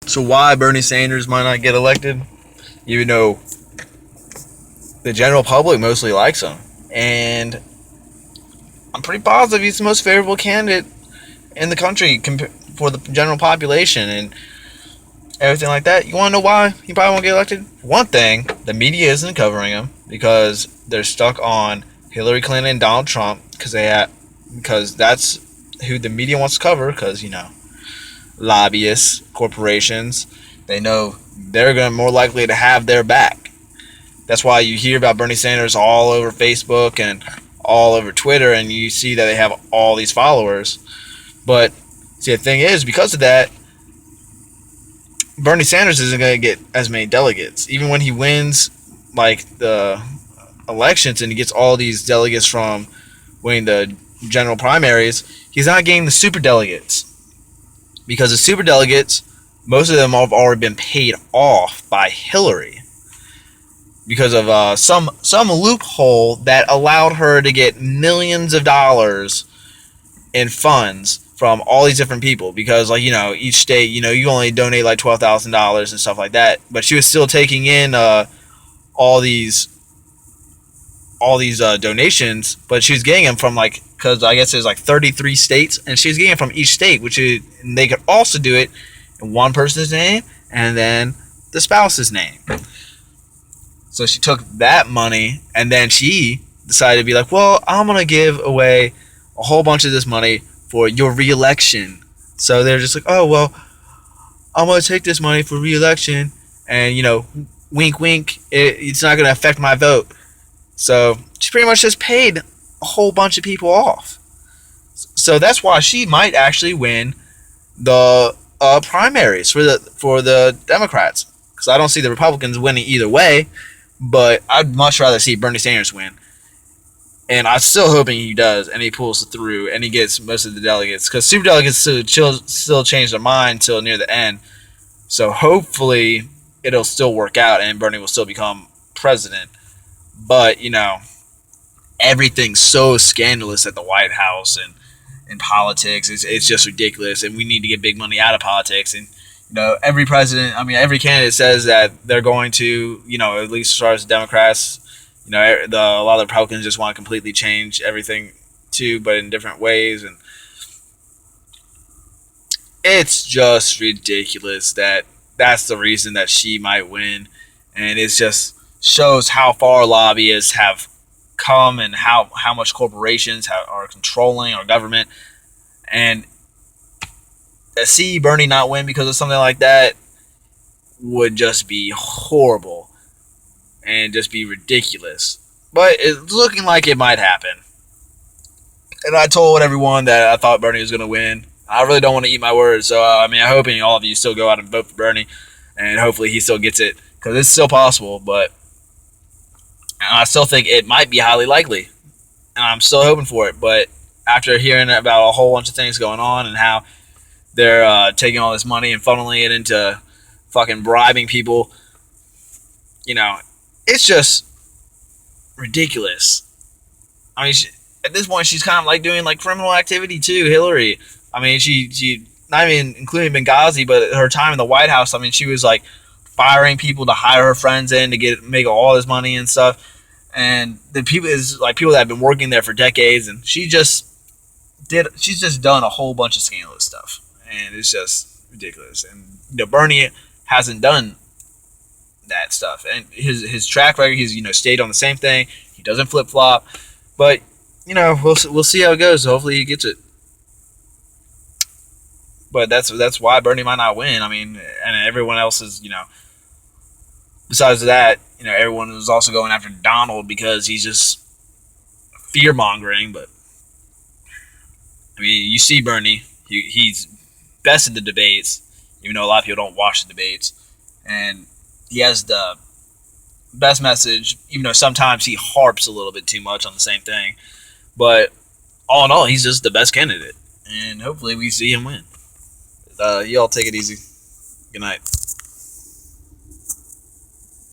So why Bernie Sanders might not get elected, even though the general public mostly likes him, and I'm pretty positive he's the most favorable candidate in the country for the general population and everything like that. You want to know why he probably won't get elected? One thing, the media isn't covering him because they're stuck on Hillary Clinton and Donald Trump because that's who the media wants to cover because, lobbyists, corporations, they know they're going to more likely to have their back. That's why you hear about Bernie Sanders all over Facebook and all over Twitter, and you see that they have all these followers. But see, the thing is, because of that, Bernie Sanders isn't going to get as many delegates. Even when he wins, like, the elections and he gets all these delegates from winning the general primaries, he's not getting the super delegates. Because the super delegates, most of them have already been paid off by Hillary. Because of some loophole that allowed her to get millions of dollars in funds from all these different people. Because, each state, you only donate like $12,000 and stuff like that. But she was still taking in all these donations, but she was getting them from because I guess there's 33 states, and she was getting it from each state, and they could also do it in one person's name and then the spouse's name. So she took that money and then she decided to be like, well, I'm going to give away a whole bunch of this money for your re-election. So they're just like, oh, well, I'm going to take this money for re-election and, wink, wink, it's not going to affect my vote. So she pretty much just paid a whole bunch of people off. So that's why she might actually win the primaries for the Democrats. Because I don't see the Republicans winning either way. But I'd much rather see Bernie Sanders win. And I'm still hoping he does, and he pulls through, and he gets most of the delegates. Because super delegates still change their mind until near the end. So hopefully it'll still work out, and Bernie will still become president. But, everything's so scandalous at the White House and in politics. It's just ridiculous, and we need to get big money out of politics. And every president, every candidate says that they're going to, at least as far as the Democrats, a lot of the Republicans just want to completely change everything too, but in different ways. And it's just ridiculous that's the reason that she might win. And it just shows how far lobbyists have come and how much corporations are controlling our government. And to see Bernie not win because of something like that would just be horrible and just be ridiculous. But it's looking like it might happen. And I told everyone that I thought Bernie was going to win. I really don't want to eat my words. So, I'm hoping all of you still go out and vote for Bernie. And hopefully he still gets it. Because it's still possible. But I still think it might be highly likely. And I'm still hoping for it. But after hearing about a whole bunch of things going on and how they're taking all this money and funneling it into fucking bribing people, it's just ridiculous. At this point, she's kind of doing criminal activity too, Hillary. She not even including Benghazi, but her time in the White House, she was firing people to hire her friends in to make all this money and stuff. And the people people that have been working there for decades, and she's just done a whole bunch of scandalous stuff. And it's just ridiculous. And Bernie hasn't done that stuff. And his track record, he's stayed on the same thing. He doesn't flip flop. But we'll see how it goes. Hopefully he gets it. But that's why Bernie might not win. And everyone else is besides that, everyone was also going after Donald because he's just fear mongering. But you see Bernie, he's best in the debates, even though a lot of people don't watch the debates, and he has the best message, even though sometimes he harps a little bit too much on the same thing. But all in all, he's just the best candidate, and hopefully we see him win. Y'all take it easy. Good night.